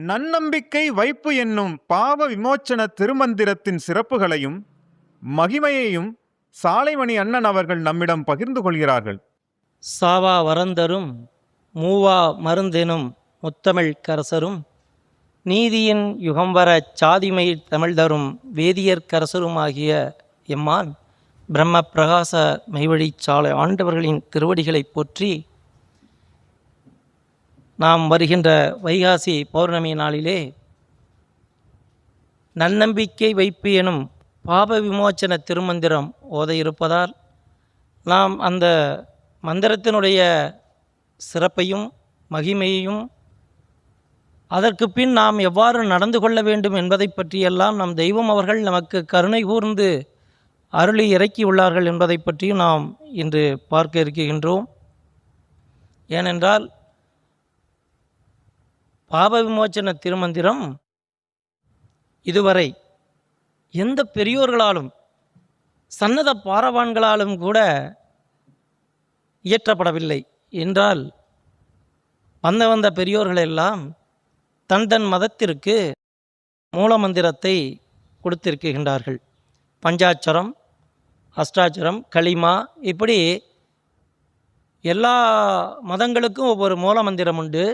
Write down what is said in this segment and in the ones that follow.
நன்னம்பிக்கை வைப்பு என்னும் பாவ விமோச்சன திருமந்திரத்தின் சிறப்புகளையும் மகிமையையும் சாலைமணி அண்ணன் அவர்கள் நம்மிடம் பகிர்ந்து கொள்கிறார்கள். சாவா வரந்தரும் மூவா மருந்தெனும் முத்தமிழ் கரசரும் நீதியின் யுகம்வர சாதிமை தமிழ் தரும் வேதியர் கரசருமாகிய எம்மான் பிரம்ம பிரகாச மெய்வழி சாலை ஆண்டவர்களின் திருவடிகளை போற்றி நாம் வருகின்ற வைகாசி பௌர்ணமி நாளிலே நன்னம்பிக்கை வைப்பு எனும் பாப விமோச்சன திருமந்திரம் ஓத இருப்பதால் நாம் அந்த மந்திரத்தினுடைய சிறப்பையும் மகிமையையும் அதற்கு பின் நாம் எவ்வாறு நடந்து கொள்ள வேண்டும் என்பதை பற்றியெல்லாம் நம் தெய்வம் அவர்கள் நமக்கு கருணை கூர்ந்து அருளி இறக்கியுள்ளார்கள் என்பதை பற்றியும் நாம் இன்று பார்க்க இருக்கின்றோம். ஏனென்றால் பாப விமோச்சன திருமந்திரம் இதுவரை எந்த பெரியோர்களாலும் சன்னத பாரவான்களாலும் கூட இயற்றப்படவில்லை என்றால் வந்த பெரியோர்கள் எல்லாம் தன் மதத்திற்கு மூலமந்திரத்தை கொடுத்திருக்கின்றார்கள். பஞ்சாட்சரம், அஷ்டாட்சரம், களிமா, இப்படி எல்லா மதங்களுக்கும் ஒவ்வொரு மூலமந்திரம் உண்டு.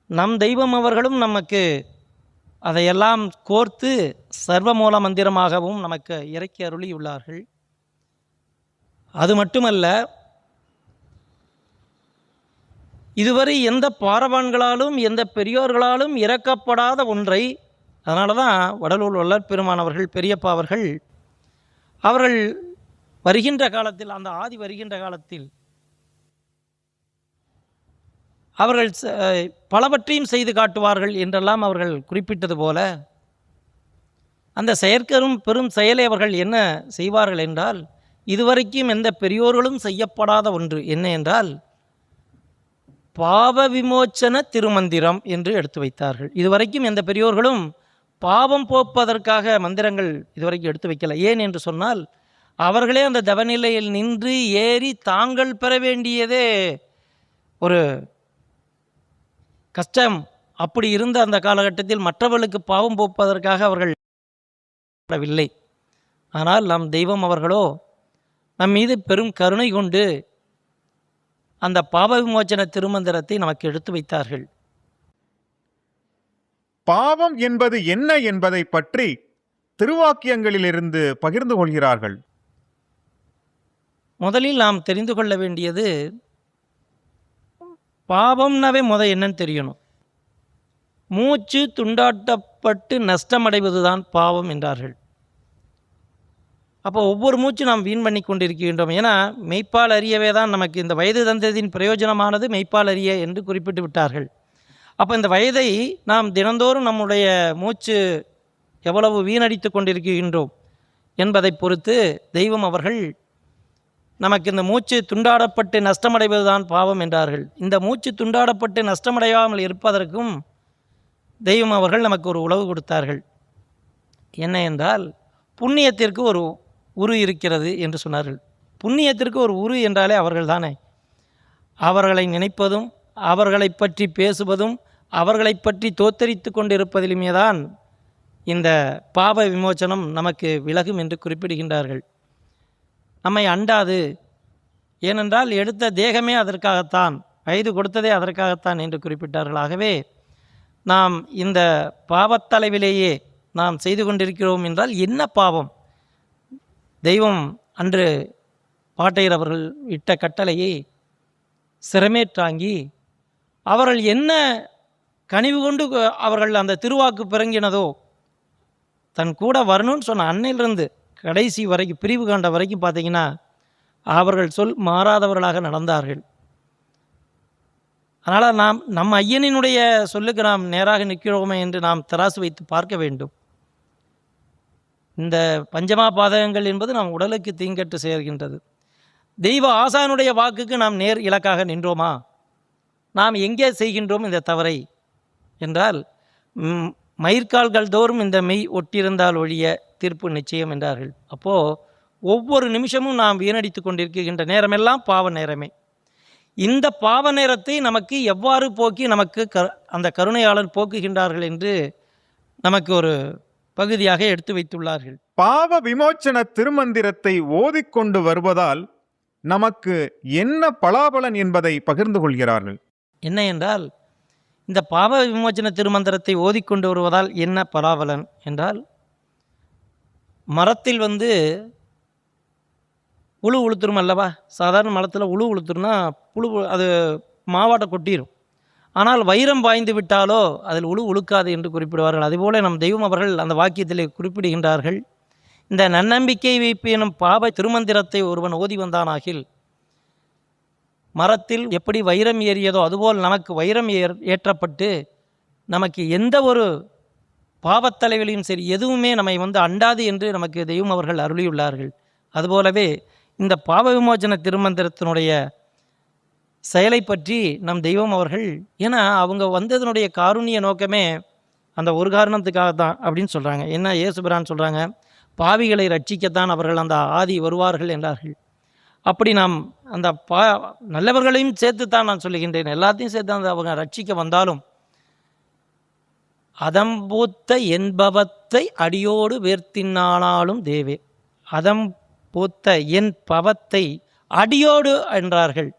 நம் தெய்வம் அவர்களும் நமக்கு அதையெல்லாம் கோர்த்து சர்வ மூல மந்திரமாகவும் நமக்கு இறக்கி அருளியுள்ளார்கள். அது மட்டுமல்ல, இதுவரை எந்த பாரவான்களாலும் எந்த பெரியோர்களாலும் இறக்கப்படாத ஒன்றை, அதனால தான் வடலூர் வள்ளற் பெருமானவர்கள் பெரியப்பா அவர்கள் வருகின்ற காலத்தில், அந்த ஆதி வருகின்ற காலத்தில் அவர்கள் பலவற்றையும் செய்து காட்டுவார்கள் என்றெல்லாம் அவர்கள் குறிப்பிட்டது போல, அந்த செயற்கரும் பெரும் செயலை அவர்கள் என்ன செய்வார்கள் என்றால், இதுவரைக்கும் எந்த பெரியோர்களும் செய்யப்படாத ஒன்று என்ன என்றால் பாவ விமோச்சன திருமந்திரம் என்று எடுத்து வைத்தார்கள். இதுவரைக்கும் எந்த பெரியோர்களும் பாவம் போப்பதற்காக மந்திரங்கள் இதுவரைக்கும் எடுத்து வைக்கல. ஏன் என்று சொன்னால், அவர்களே அந்த தவநிலையில் நின்று ஏறி தாங்கள் பெற வேண்டியதே ஒரு கஷ்டம். அப்படி இருந்த அந்த காலகட்டத்தில் மற்றவர்களுக்கு பாவம் போப்பதற்காக அவர்கள் வில்லை. ஆனால் நம் தெய்வம் அவர்களோ நம் மீது பெரும் கருணை கொண்டு அந்த பாவ விமோச்சன திருமந்திரத்தை நமக்கு எடுத்து வைத்தார்கள். பாவம் என்பது என்ன என்பதை பற்றி திருவாக்கியங்களிலிருந்து பகிர்ந்து கொள்கிறார்கள். முதலில் நாம் தெரிந்து கொள்ள வேண்டியது, பாவம்னாவே என்னன்னு தெரியணும். மூச்சு துண்டாட்டப்பட்டு நஷ்டமடைவது தான் பாவம் என்றார்கள். அப்போ ஒவ்வொரு மூச்சு நாம் வீண் பண்ணி கொண்டிருக்கின்றோம். ஏன்னா மெய்ப்பால் அறியவே தான் நமக்கு இந்த வயது தந்ததின் பிரயோஜனமானது மெய்ப்பால் அறிய என்று குறிப்பிட்டு விட்டார்கள். அப்போ இந்த வயதை நாம் தினந்தோறும் நம்முடைய மூச்சு எவ்வளவு வீணடித்து கொண்டிருக்கின்றோம் என்பதை பொறுத்து தெய்வம் அவர்கள் நமக்கு இந்த மூச்சு துண்டாடப்பட்டு நஷ்டமடைவது தான் பாவம் என்றார்கள். இந்த மூச்சு துண்டாடப்பட்டு நஷ்டமடையாமல் இருப்பதற்கும் தெய்வம் அவர்கள் நமக்கு ஒரு உளவு கொடுத்தார்கள். என்ன என்றால், புண்ணியத்திற்கு ஒரு உரு இருக்கிறது என்று சொன்னார்கள். புண்ணியத்திற்கு ஒரு உரு என்றாலே அவர்கள் தானே. அவர்களை நினைப்பதும் அவர்களை பற்றி பேசுவதும் அவர்களை பற்றி தோத்தரித்து கொண்டிருப்பதிலுமே தான் இந்த பாவ விமோச்சனம் நமக்கு விலகும் என்று குறிப்பிடுகின்றார்கள். நம்மை அண்டாது, ஏனென்றால் எடுத்த தேகமே அதற்காகத்தான், வயது கொடுத்ததே அதற்காகத்தான் என்று குறிப்பிட்டார்கள். ஆகவே நாம் இந்த பாவத்தளவிலேயே நாம் செய்து கொண்டிருக்கிறோம் என்றால் என்ன பாவம்? தெய்வம் அன்று பாட்டையர் அவர்கள் இட்ட கட்டளையை சிரமேற்றாங்கி அவர்கள் என்ன கனிவு கொண்டு அவர்கள் அந்த திருவாக்கு பிறங்கினதோ, தன் கூட வரணும்னு சொன்ன அன்னையிலிருந்து கடைசி வரைக்கும், பிரிவு காண்ட வரைக்கும் பார்த்தீங்கன்னா அவர்கள் சொல் மாறாதவர்களாக நடந்தார்கள். அதனால் நம் ஐயனினுடைய சொல்லுக்கு நாம் நேராக நிற்கிறோமே என்று நாம் தராசு வைத்து பார்க்க வேண்டும். இந்த பஞ்சமா பாதகங்கள் என்பது நம் உடலுக்கு தீங்கட்டு சேர்கின்றது. தெய்வ ஆசானுடைய வாக்குக்கு நாம் நேர் இலக்காக நின்றோமா? நாம் எங்கே செய்கின்றோம் இந்த தவறை என்றால், மயிர்கால்கள் தோறும் இந்த மெய் ஒட்டியிருந்தால் ஒழிய தீர்ப்பு நிச்சயம் என்றார்கள். அப்போது ஒவ்வொரு நிமிஷமும் நாம் வீணடித்து கொண்டிருக்கின்ற நேரமெல்லாம் பாவ நேரமே. இந்த பாவ நேரத்தை நமக்கு எவ்வாறு போக்கி நமக்கு அந்த கருணையாளர் போக்குகின்றார்கள் என்று நமக்கு ஒரு பகுதியாக எடுத்து வைத்துள்ளார்கள். பாவ விமோச்சன திருமந்திரத்தை ஓதிக்கொண்டு வருவதால் நமக்கு என்ன பலாபலன் என்பதை பகிர்ந்து கொள்கிறார்கள். என்ன என்றால், இந்த பாவ விமோச்சன திருமந்திரத்தை ஓதிக்கொண்டு வருவதால் என்ன பலாபலன் என்றால், மரத்தில் உழு உளுத்துரும் அல்லவா? சாதாரண மரத்தில் உழு உளுத்துருன்னா புழு அது மாவாட்டை கொட்டிடும். ஆனால் வைரம் பாய்ந்து விட்டாலோ அதில் உழு உழுக்காது என்று குறிப்பிடுவார்கள். அதுபோல நம் தெய்வம் அவர்கள் அந்த வாக்கியத்தில் குறிப்பிடுகின்றார்கள். இந்த நன்னம்பிக்கை வைப்பு எனும் பாவ திருமந்திரத்தை ஒருவன் ஓதி வந்தானாகில், மரத்தில் எப்படி வைரம் ஏறியதோ அதுபோல் நமக்கு வைரம் ஏற்றப்பட்டு நமக்கு எந்த ஒரு பாவத்தலைகளையும் சரி எதுவுமே நம்மை அண்டாது என்று நமக்கு தெய்வம் அவர்கள் அருளியுள்ளார்கள். அதுபோலவே இந்த பாவ விமோச்சன திருமந்திரத்தினுடைய செயலை பற்றி நம் தெய்வம் அவர்கள், ஏன்னா அவங்க வந்ததனுடைய காருண்ய நோக்கமே அந்த ஒரு காரணத்துக்காக தான் அப்படின்னு சொல்கிறாங்க. என்ன இயேசுபிரான் சொல்கிறாங்க, பாவிகளை ரட்சிக்கத்தான் அவர்கள் அந்த ஆதி வருவார்கள் என்றார்கள். அப்படி நாம் அந்த நல்லவர்களையும் சேர்த்து தான் நான் சொல்லுகின்றேன், எல்லாத்தையும் சேர்த்து அந்த அவங்க ரட்சிக்க வந்தாலும் அதம்பூத்த என்பவத்தை அடியோடு வேர்த்தினானாலும் தேவே. அதம்பூத்த என் பவத்தை அடியோடு என்றார்கள்.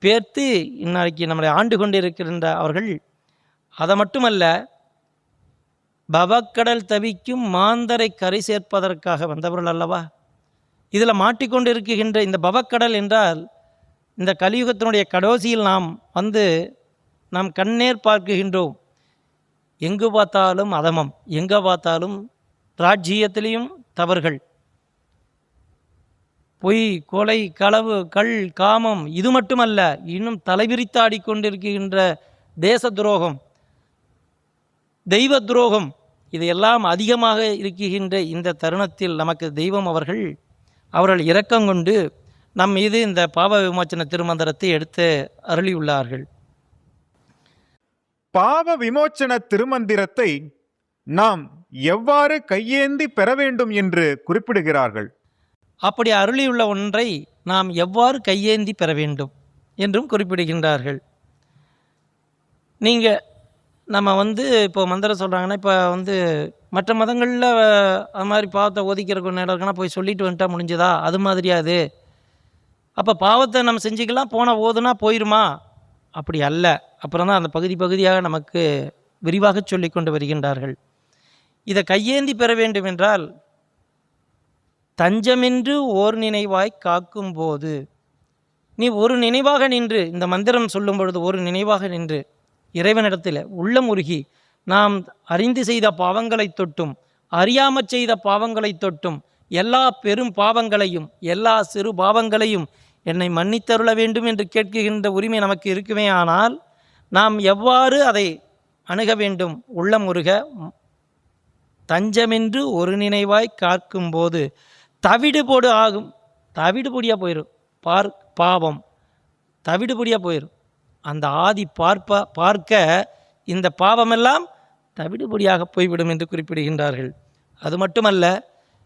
பேர்த்து இன்றைக்கு நம்மளை ஆண்டு கொண்டிருக்கின்ற அவர்கள் அதை மட்டுமல்ல, பவக்கடல் தவிக்கும் மாந்தரை கரை சேர்ப்பதற்காக வந்தவர்கள் அல்லவா. இதில் மாட்டிக்கொண்டு இருக்கின்ற இந்த பவக்கடல் என்றால், இந்த கலியுகத்தினுடைய கடைசியில் நாம் கண்ணேர் பார்க்குகின்றோம். எங்கு பார்த்தாலும் அதமம், எங்கே பார்த்தாலும் ராஜ்ஜியத்திலையும் தவறுகள், பொய், கொலை, களவு, கள், காமம், இது மட்டுமல்ல இன்னும் தலைவிரித்து ஆடிக்கொண்டிருக்கின்ற தேச துரோகம், தெய்வ துரோகம், இதையெல்லாம் அதிகமாக இருக்கின்ற இந்த தருணத்தில் நமக்கு தெய்வம் அவர்கள் இரக்கம் கொண்டு நம் மீது இந்த பாவ விமோச்சன திருமந்திரத்தை எடுத்து அருளியுள்ளார்கள். பாவ விமோச்சன திருமந்திரத்தை நாம் எவ்வாறு கையேந்தி பெற வேண்டும் என்று குறிப்பிடுகிறார்கள். அப்படி அருளியுள்ள ஒன்றை நாம் எவ்வாறு கையேந்தி பெற வேண்டும் என்றும் குறிப்பிடுகின்றார்கள். நீங்கள் நம்ம இப்போ மந்திரம் சொல்கிறாங்கன்னா, இப்போ மற்ற மதங்களில் அது மாதிரி பாவத்தை ஒதுக்கிறக்கு நேரம் இருக்குன்னா போய் சொல்லிட்டு வந்துட்டா முடிஞ்சதா, அது மாதிரியாது. அப்போ பாவத்தை நம்ம செஞ்சுக்கலாம், போனால் ஓதுனா போயிடுமா? அப்படி அல்ல. அப்புறம் தான் அந்த பகுதியாக நமக்கு விரிவாக சொல்லி கொண்டு வருகின்றார்கள். இதை கையேந்தி பெற வேண்டும் என்றால், தஞ்சமென்று ஓர் நினைவாய் காக்கும்போது, நீ ஒரு நினைவாக நின்று இந்த மந்திரம் சொல்லும் பொழுது ஒரு நினைவாக நின்று இறைவனிடத்தில் உள்ளமுருகி, நாம் அறிந்து செய்த பாவங்களை தொட்டும் அறியாமற் செய்த பாவங்களை தொட்டும் எல்லா பெரும் பாவங்களையும் எல்லா சிறு பாவங்களையும் என்னை மன்னித்தருள வேண்டும் என்று கேட்கின்ற உரிமை நமக்கு இருக்குமே. ஆனால் நாம் எவ்வாறு அதை அணுக வேண்டும்? உள்ளமுருக தஞ்சமென்று ஒரு நினைவாய் காக்கும்போது தவிடுபொடு ஆகும். தவிடுபொடியாக போயிடும். பாவம் தவிடுபொடியாக போயிடும். அந்த ஆதி பார்க்க இந்த பாவமெல்லாம் தவிடுபொடியாக போய்விடும் என்று குறிப்பிடுகின்றார்கள். அது மட்டுமல்ல,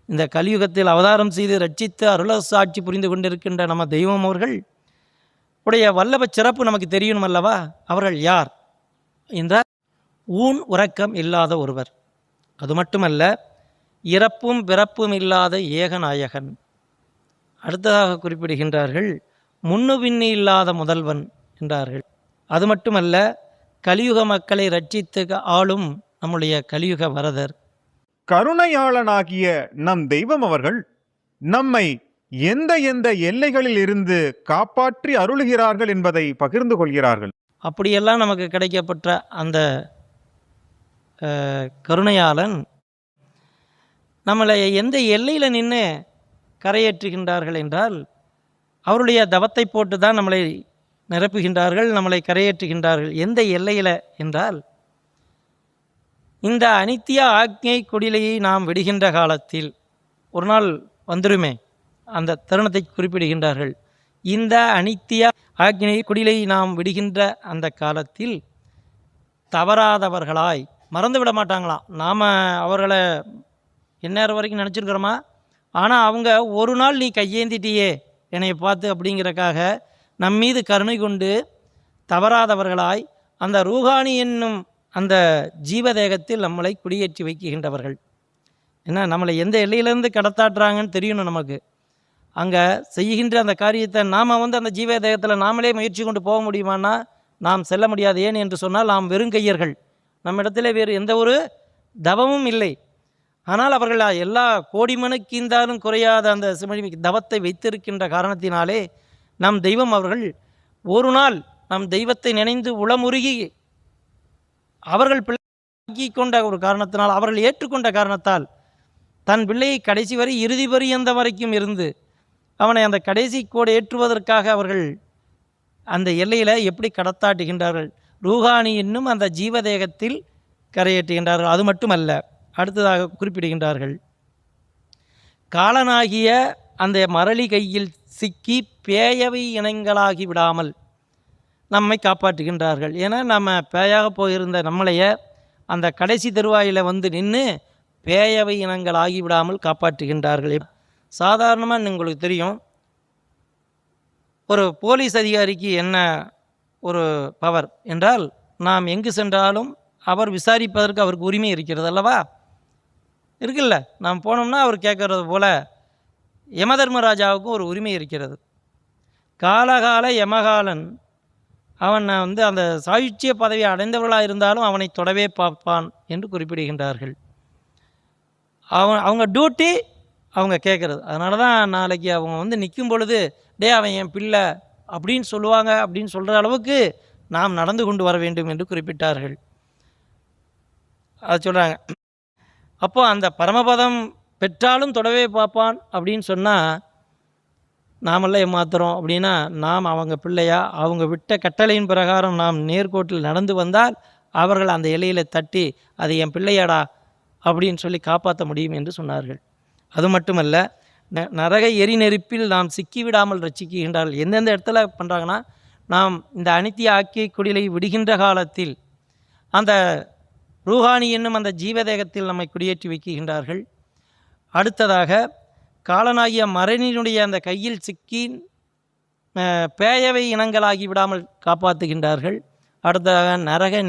இந்த கலியுகத்தில் அவதாரம் செய்து ரட்சித்து அருளசாட்சி புரிந்து கொண்டிருக்கின்ற நம்ம தெய்வம் அவர்கள் உடைய வல்லப சிறப்பு நமக்கு தெரியணும் அல்லவா. அவர்கள் யார் என்றால், ஊன் உறக்கம் இல்லாத ஒருவர். அது மட்டுமல்ல, இறப்பும் பிறப்பும் இல்லாத ஏகநாயகன். அடுத்ததாக குறிப்பிடுகின்றார்கள், முன்னு பின்னு இல்லாத முதல்வன் என்றார்கள். அது மட்டுமல்ல, கலியுக மக்களை ரட்சித்து ஆளும் நம்முடைய கலியுக வரதர். கருணையாளனாகிய நம் தெய்வம் அவர்கள் நம்மை எந்த எந்த எல்லைகளில் இருந்து காப்பாற்றி அருளுகிறார்கள் என்பதை பகிர்ந்து கொள்கிறார்கள். அப்படியெல்லாம் நமக்கு கிடைக்கப்பட்ட அந்த கருணையாளன் நம்மளை எந்த எல்லையில் நின்று கரையேற்றுகின்றார்கள் என்றால், அவருடைய தவத்தை போட்டு தான் நம்மளை நிரப்புகின்றார்கள், நம்மளை கரையேற்றுகின்றார்கள். எந்த எல்லையில் என்றால், இந்த அனித்திய ஆக்ஞை குடிலையை நாம் விடுகின்ற காலத்தில் ஒரு நாள் வந்துருமே, அந்த தருணத்தை குறிப்பிடுகின்றார்கள். இந்த அனித்திய ஆக்ஞை குடிலை நாம் விடுகின்ற அந்த காலத்தில் தவறாதவர்களாய் மறந்து விட மாட்டாங்களாம். நாம் அவர்களை எந்நேரம் வரைக்கும் நினச்சிருக்கிறோமா? ஆனால் அவங்க ஒரு நாள் நீ கையேந்திட்டியே என்னை பார்த்து அப்படிங்கிறக்காக நம் மீது கருணை கொண்டு தவறாதவர்களாய் அந்த ரூஹானி என்னும் அந்த ஜீவதேகத்தில் நம்மளை குடியேற்றி வைக்கின்றவர்கள். ஏன்னா நம்மளை எந்த எல்லையிலேருந்து கடத்தாட்டுறாங்கன்னு தெரியணும் நமக்கு. அங்கே செய்கின்ற அந்த காரியத்தை நாம் அந்த ஜீவதேகத்தில் நாமளே முயற்சி கொண்டு போக முடியுமான்னா நாம் செல்ல முடியாது. ஏன் என்று சொன்னால் நாம் வெறுங்கையர்கள், நம்மிடத்தில் வேறு எந்த ஒரு தவமும் இல்லை. ஆனால் அவர்கள் எல்லா கோடி மனுக்கீந்தாலும் குறையாத அந்த தவத்தை வைத்திருக்கின்ற காரணத்தினாலே நம் தெய்வம் அவர்கள் ஒரு நாள் நம் தெய்வத்தை நினைந்து உளமுருகி அவர்கள் பிள்ளை கொண்ட ஒரு காரணத்தினால், அவர்கள் ஏற்றுக்கொண்ட காரணத்தால் தன் பிள்ளையை கடைசி வரை இறுதி பரியந்த வரைக்கும் இருந்து அவனை அந்த கடைசி கோடு ஏற்றுவதற்காக அவர்கள் அந்த எல்லையில் எப்படி கடத்தாட்டுகின்றார்கள், ரூஹானி என்னும் அந்த ஜீவதேகத்தில் கரையேற்றுகின்றார்கள். அது மட்டுமல்ல, அடுத்ததாக குறிப்பிடுகின்றார்கள், காலனாகிய அந்த மரளி கையில் சிக்கி பேயவை இனங்களாகி விடாமல் நம்மை காப்பாற்றுகின்றார்கள். ஏன்னா நம்ம பேயாக போயிருந்த நம்மளைய அந்த கடைசி தருவாயில் வந்து நின்று பேயவை இனங்களாகி விடாமல் காப்பாற்றுகின்றார்கள். சாதாரணமாக உங்களுக்கு தெரியும், ஒரு போலீஸ் அதிகாரிக்கு என்ன ஒரு பவர் என்றால், நாம் எங்கு சென்றாலும் அவர் விசாரிப்பதற்கு அவருக்கு உரிமை இருக்கிறது அல்லவா? இருக்குல்ல, நாம் போனோம்னா அவர் கேட்கறது போல் யமதர்மராஜாவுக்கும் ஒரு உரிமை இருக்கிறது. காலகால யமகாலன் அவன் அந்த சாயுச்சிய பதவியை அடைந்தவர்களாக இருந்தாலும் அவனை தொடவே பார்ப்பான் என்று குறிப்பிடுகின்றார்கள். அவங்க டியூட்டி அவங்க கேட்குறது. அதனால தான் நாளைக்கு அவங்க நிற்கும் பொழுது டே அவன் என் பிள்ளை அப்படின்னு சொல்லுவாங்க. அப்படின்னு சொல்கிற அளவுக்கு நாம் நடந்து கொண்டு வர வேண்டும் என்று குறிப்பிட்டார்கள். அது சொல்கிறாங்க. அப்போ அந்த பரமபதம் பெற்றாலும் தொடவே பார்ப்பான் அப்படின்னு சொன்னால் நாமெல்லாம் ஏமாத்துறோம் அப்படின்னா, நாம் அவங்க பிள்ளையா? அவங்க விட்ட கட்டளையின் பிரகாரம் நாம் நேர்கோட்டில் நடந்து வந்தால் அவர்கள் அந்த எல்லையில் தட்டி அது என் பிள்ளையாடா அப்படின்னு சொல்லி காப்பாற்ற முடியும் என்று சொன்னார்கள். அது மட்டுமல்ல, நரக எரி நெருப்பில் நாம் சிக்கிவிடாமல் ரட்சிக்கின்றார்கள். எந்தெந்த இடத்துல பண்ணுறாங்கன்னா, நாம் இந்த அனித்திய ஆக்கிய குடிலை விடுகின்ற காலத்தில் அந்த ரூஹானி என்னும் அந்த ஜீவதேகத்தில் நம்மை குடியேற்றி வைக்கின்றார்கள். அடுத்ததாக காலனாகிய மரணினுடைய அந்த கையில் சிக்கி பேயவை இனங்களாகி விடாமல் காப்பாற்றுகின்றார்கள். அடுத்ததாக நரக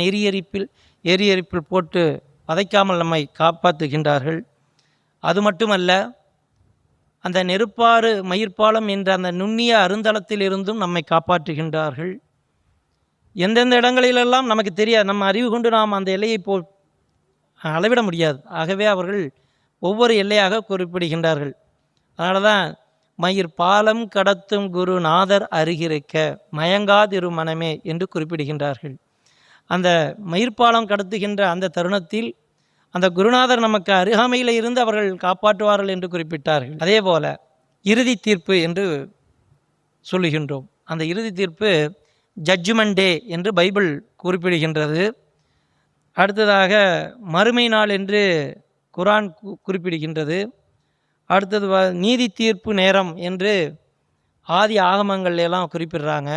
எரியரிப்பில் போட்டு வதைக்காமல் நம்மை காப்பாற்றுகின்றார்கள். அது மட்டுமல்ல, அந்த நெருப்பாறு மயிர்பாலம் என்ற அந்த நுண்ணிய அருந்தளத்தில் இருந்தும் நம்மை காப்பாற்றுகின்றார்கள். எந்தெந்த இடங்களிலெல்லாம் நமக்கு தெரியாது, நம்ம அறிவு கொண்டு நாம் அந்த எல்லையை அளவிட முடியாது. ஆகவே அவர்கள் ஒவ்வொரு எல்லையாக குறிப்பிடுகின்றார்கள். அதனால தான் மயிர் பாலம் கடத்தும் குருநாதர் அருகிருக்க மயங்காதிரு மனமே என்று குறிப்பிடுகின்றார்கள். அந்த மயிர்பாலம் கடத்துகின்ற அந்த தருணத்தில் அந்த குருநாதர் நமக்கு அருகாமையில் இருந்து அவர்கள் காப்பாற்றுவார்கள் என்று குறிப்பிட்டார்கள். அதே போல இறுதி தீர்ப்பு என்று சொல்லுகின்றோம். அந்த இறுதி தீர்ப்பு ஜட்ஜ்மெண்ட் டே என்று பைபிள் குறிப்பிடுகின்றது. அடுத்ததாக மறுமை நாள் என்று குரான் குறிப்பிடுகின்றது. அடுத்தது நீதி தீர்ப்பு நேரம் என்று ஆதி ஆகமங்கள் எல்லாம் குறிப்பிடுறாங்க.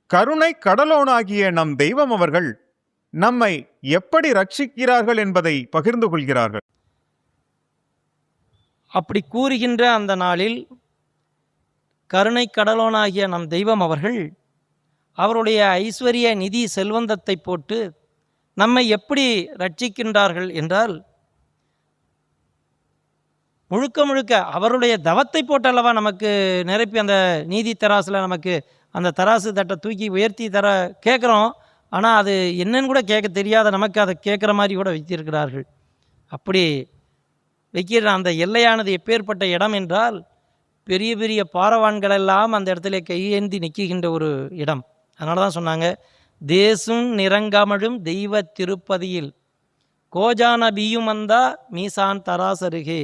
கருணை கடலோனாகிய நம் தெய்வம் அவர்கள் நம்மை எப்படி ரட்சிக்கிறார்கள் என்பதை பகிர்ந்து கொள்கிறார்கள். அப்படி கூறுகின்ற அந்த நாளில் கருணை கடலோனாகிய நம் தெய்வம் அவர்கள் அவருடைய ஐஸ்வர்ய நிதி செல்வந்தத்தை போட்டு நம்மை எப்படி ரட்சிக்கின்றார்கள் என்றால், முழுக்க அவருடைய தவத்தை போட்டல்லவா நமக்கு நிரப்பி அந்த நீதி தராசில் நமக்கு அந்த தராசு தட்டை தூக்கி உயர்த்தி தர கேட்குறோம். ஆனால் அது என்னன்னு கூட கேட்க தெரியாத நமக்கு அதை கேட்குற மாதிரி கூட வைத்திருக்கிறார்கள். அப்படி வைக்கிற அந்த எல்லையானது எப்பேற்பட்ட இடம் என்றால், பெரிய பெரிய பாரவான்களெல்லாம் அந்த இடத்துல கையேந்தி நிற்கின்ற ஒரு இடம். அதனால தான் சொன்னாங்க, தேசும் நிறங்கமழும் தெய்வ திருப்பதியில் கோஜா நபியும் வந்தா மீசான் தராசருகே.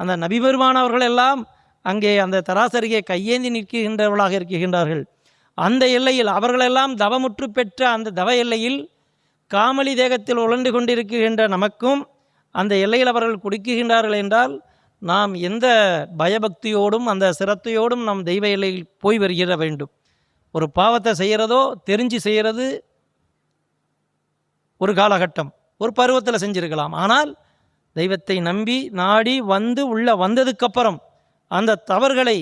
அந்த நபிபெருமானவர்கள் எல்லாம் அங்கே அந்த தராசருகே கையேந்தி நிற்கின்றவர்களாக இருக்கின்றார்கள். அந்த எல்லையில் அவர்களெல்லாம் தவமுற்று பெற்ற அந்த தவ எல்லையில் காமலி தேகத்தில் உழண்டு கொண்டிருக்கின்ற நமக்கும் அந்த எல்லையில் அவர்கள் கொடுக்குகின்றார்கள் என்றால் நாம் எந்த பயபக்தியோடும் அந்த சிரத்தையோடும் நம் தெய்வ எல்லையில் போய் வருகிற வேண்டும். ஒரு பாவத்தை செய்கிறதோ தெரிஞ்சு செய்கிறது ஒரு காலகட்டம், ஒரு பருவத்தில் செஞ்சிருக்கலாம். ஆனால் தெய்வத்தை நம்பி நாடி வந்து உள்ள வந்ததுக்கப்புறம் அந்த தவறுகளை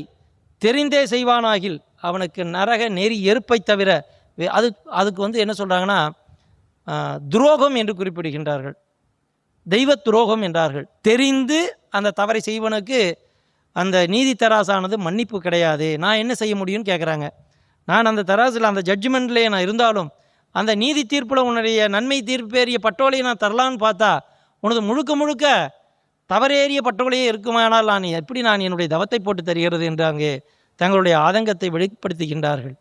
தெரிந்தே செய்வானாகில் அவனுக்கு நரக நெறி எருப்பை தவிர அதுக்கு என்ன சொல்கிறாங்கன்னா துரோகம் என்று குறிப்பிடுகின்றார்கள், தெய்வ துரோகம் என்றார்கள். தெரிந்து அந்த தவறை செய்வனுக்கு அந்த நீதி தராசானது மன்னிப்பு கிடையாது. நான் என்ன செய்ய முடியும்னு கேட்குறாங்க. நான் அந்த தராசில் அந்த ஜட்ஜ்மெண்ட்லேயே நான் இருந்தாலும் அந்த நீதி தீர்ப்பில் உன்னுடைய நன்மை தீர்ப்பேறிய பட்டோலையை நான் தரலான்னு பார்த்தா உனது முழுக்க முழுக்க தவறேறிய பட்டோலையே இருக்குமானால் நான் என்னுடைய தவத்தை போட்டு தருகிறது என்று அங்கே தங்களுடைய ஆதங்கத்தை வெளிப்படுத்துகின்றார்கள்.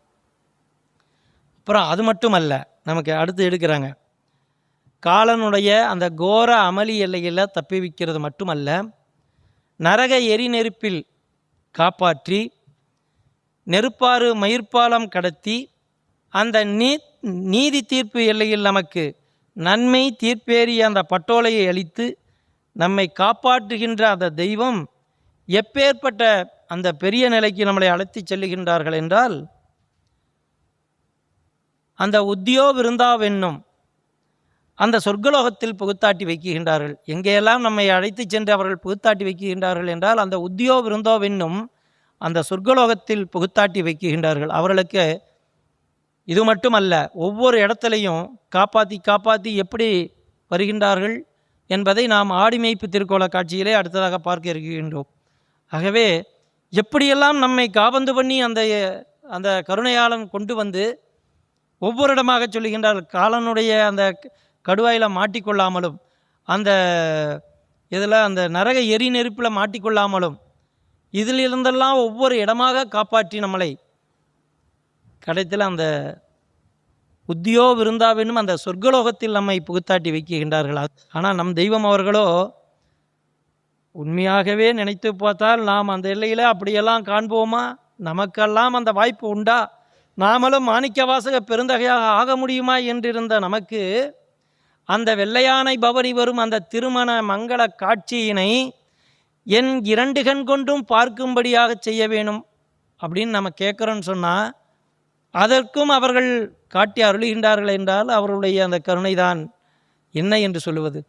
அப்புறம் அது மட்டுமல்ல, நமக்கு அடுத்து எடுக்கிறாங்க, காலனுடைய அந்த கோர அமளி எல்லையில் தப்பி வைக்கிறது மட்டுமல்ல, நரக எரி நெருப்பில் காப்பாற்றி நெருப்பாறு மயிர்பாலம் கடத்தி அந்த நீதி தீர்ப்பு எல்லையில் நமக்கு நன்மை தீர்ப்பேறிய அந்த பட்டோலையை அளித்து நம்மை காப்பாற்றுகின்ற அந்த தெய்வம் எப்பேற்பட்ட அந்த பெரிய நிலைக்கு நம்மளை அழைத்து செல்லுகின்றார்கள் என்றால், அந்த உத்தியோ விருந்தாவென்னும் அந்த சொர்க்கலோகத்தில் புகுத்தாட்டி வைக்குகின்றார்கள். எங்கேயெல்லாம் நம்மை அழைத்து சென்று அவர்கள் புகுத்தாட்டி வைக்குகின்றார்கள் என்றால் அந்த உத்தியோ விருந்தோவென்னும் அந்த சொர்க்கலோகத்தில் புகுத்தாட்டி வைக்குகின்றார்கள். அவர்களுக்கு இது மட்டுமல்ல, ஒவ்வொரு இடத்துலையும் காப்பாற்றி எப்படி வருகின்றார்கள் என்பதை நாம் ஆடிமேய்ப்பு திருக்கோல காட்சியிலே அடுத்ததாக பார்க்க இருக்கின்றோம். ஆகவே எப்படியெல்லாம் நம்மை காபந்து பண்ணி அந்த கருணையாளன் கொண்டு வந்து ஒவ்வொரு இடமாக சொல்லுகின்றார்கள். காலனுடைய அந்த கடுவாயில் மாட்டிக்கொள்ளாமலும் அந்த இதில் அந்த நரக எரி நெருப்பில் மாட்டிக்கொள்ளாமலும் இதிலிருந்தெல்லாம் ஒவ்வொரு இடமாக காப்பாற்றி நம்மளை கடைத்தில் அந்த உத்தியோ விருந்தாவெனும் அந்த சொர்க்கலோகத்தில் நம்மை புகுத்தாட்டி வைக்கின்றார்கள். ஆனால் நம் தெய்வம் அவர்களோ உண்மையாகவே நினைத்து பார்த்தால் நாம் அந்த எல்லையில் அப்படியெல்லாம் காண்போமா? நமக்கெல்லாம் அந்த வாய்ப்பு உண்டா? நாமளும் மாணிக்க வாசக பெருந்தகையாக ஆக முடியுமா என்றிருந்த நமக்கு அந்த வெள்ளையானை பவனி வரும் அந்த திருமண மங்கள காட்சியினை என் 2 கண் கொண்டும் பார்க்கும்படியாக செய்ய வேணும் அப்படின்னு நம்ம கேட்குறோன்னு சொன்னால் அதற்கும் அவர்கள் காட்டி அருளுகின்றார்கள் என்றால் அவர்களுடைய அந்த கருணைதான் என்ன என்று சொல்லுவது?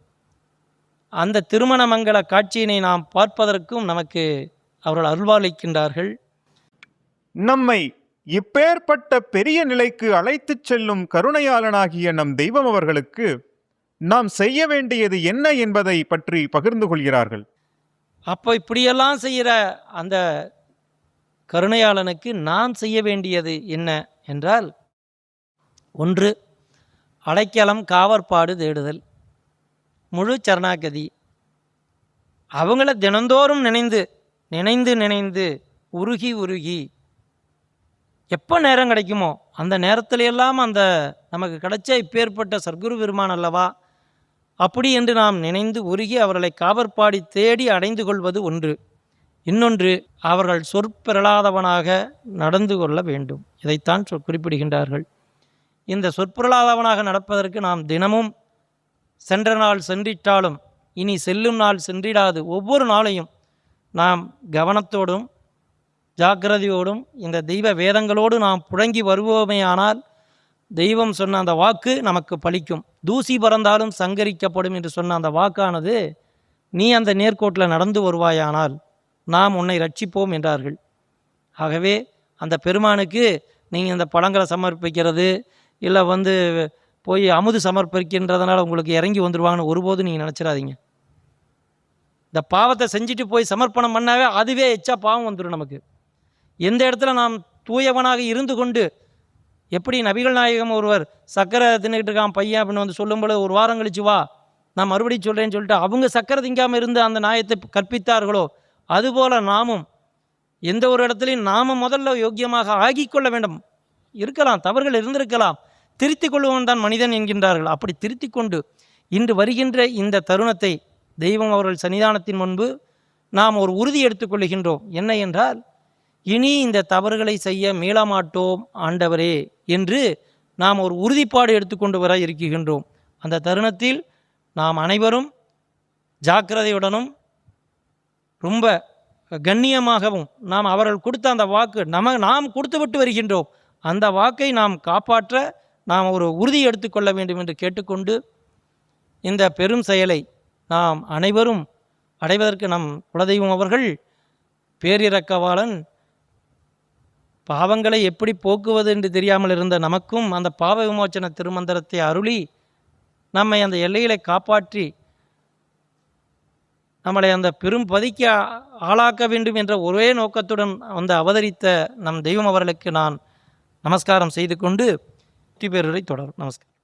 அந்த திருமண மங்கள காட்சியினை நாம் பார்ப்பதற்கும் நமக்கு அவர்கள் அருள்வாளிக்கின்றார்கள். நம்மை இப்பேற்பட்ட பெரிய நிலைக்கு அழைத்துச் செல்லும் கருணையாளனாகிய நம் தெய்வம் அவர்களுக்கு நாம் செய்ய வேண்டியது என்ன என்பதை பற்றி பகிர்ந்து கொள்கிறார்கள். அப்போ இப்படியெல்லாம் செய்கிற அந்த கருணையாளனுக்கு நாம் செய்ய வேண்டியது என்ன என்றால், 1 அடைக்கலம் காவற்பாடு தேடுதல், முழு சரணாகதி. அவங்கள தினந்தோறும் நினைந்து உருகி எப்போ நேரம் கிடைக்குமோ அந்த நேரத்திலையெல்லாம் அந்த நமக்கு கிடைச்ச இப்பேற்பட்ட சர்க்குரு பெருமான் அல்லவா, அப்படி என்று நாம் நினைந்து உருகி அவர்களை காவற்பாடி தேடி அடைந்து கொள்வது ஒன்று. இன்னொன்று, அவர்கள் சொற்பெறலாதவனாக நடந்து கொள்ள வேண்டும். இதைத்தான் குறிப்பிடுகின்றார்கள். இந்த சொற்பொருளாதவனாக நடப்பதற்கு நாம் தினமும் சென்ற நாள் சென்றிட்டாலும் இனி செல்லும் நாள் சென்றிடாது ஒவ்வொரு நாளையும் நாம் கவனத்தோடும் ஜாக்கிரதையோடும் இந்த தெய்வ வேதங்களோடு நாம் புழங்கி வருவோமே ஆனால் தெய்வம் சொன்ன அந்த வாக்கு நமக்கு பலிக்கும். தூசி பறந்தாலும் சங்கரிக்கப்படும் என்று சொன்ன அந்த வாக்கானது நீ அந்த நேர்கோட்டில் நடந்து வருவாயானால் நாம் உன்னை ரட்சிப்போம் என்றார்கள். ஆகவே அந்த பெருமானுக்கு நீங்கள் இந்த பழங்களை சமர்ப்பிக்கிறது இல்லை போய் அமுது சமர்ப்பிக்கின்றதுனால உங்களுக்கு இறங்கி வந்துடுவாங்கன்னு ஒருபோதும் நீங்கள் நினச்சிடாதீங்க. இந்த பாவத்தை செஞ்சுட்டு போய் சமர்ப்பணம் பண்ணாவே அதுவே எச்சா பாவம் வந்துடும் நமக்கு. எந்த இடத்துல நாம் தூயவனாக இருந்து கொண்டு, எப்படி நபிகள் நாயகம் ஒருவர் சக்கரை தின்னுக்கிட்டு இருக்கான் பையன் அப்படின்னு சொல்லும்போது ஒரு வாரம் கழிச்சு வா நான் மறுபடியும் சொல்கிறேன்னு சொல்லிட்டு அவங்க சக்கரை திங்காமல் இருந்து அந்த நியாயத்தை கற்பித்தார்களோ அதுபோல் நாமும் எந்த ஒரு இடத்துலையும் நாம் முதல்ல யோக்கியமாக ஆகிக்கொள்ள வேண்டும். இருக்கலாம், தவறுகள் இருந்திருக்கலாம், திருத்திக் கொள்ளுவன் தான் மனிதன் என்கின்றார்கள். அப்படி திருத்திக் கொண்டு இன்று வருகின்ற இந்த தருணத்தை தெய்வம் அவர்கள் சன்னிதானத்தின் முன்பு நாம் ஒரு உறுதி எடுத்துக்கொள்கின்றோம். என்ன என்றால், இனி இந்த தவறுகளை செய்ய மீளமாட்டோம் ஆண்டவரே என்று நாம் ஒரு உறுதிப்பாடு எடுத்துக்கொண்டு வர இருக்கின்றோம். அந்த தருணத்தில் நாம் அனைவரும் ஜாக்கிரதையுடனும் ரொம்ப கண்ணியமாகவும் நாம் அவர்கள் கொடுத்த அந்த வாக்கு நாம் கொடுத்துவிட்டு வருகின்றோம். அந்த வாக்கை நாம் காப்பாற்ற நாம் ஒரு உறுதி எடுத்துக்கொள்ள வேண்டும் என்று கேட்டுக்கொண்டு, இந்த பெரும் செயலை நாம் அனைவரும் அடைவதற்கு நம் குலதெய்வம் அவர்கள் பேரிரக்கவாளன் பாவங்களை எப்படி போக்குவது என்று தெரியாமல் இருந்த நமக்கும் அந்த பாவ விமோச்சன திருமந்திரத்தை அருளி நம்மை அந்த எல்லைகளை காப்பாற்றி நம்மளை அந்த பெரும் பதிக்கு ஆளாக்க வேண்டும் என்ற ஒரே நோக்கத்துடன் வந்து அவதரித்த நம் தெய்வம் அவர்களுக்கு நான் நமஸ்காரம் செய்து கொண்டு வெற்றி பெறுவதை தொடரும். நமஸ்காரம்.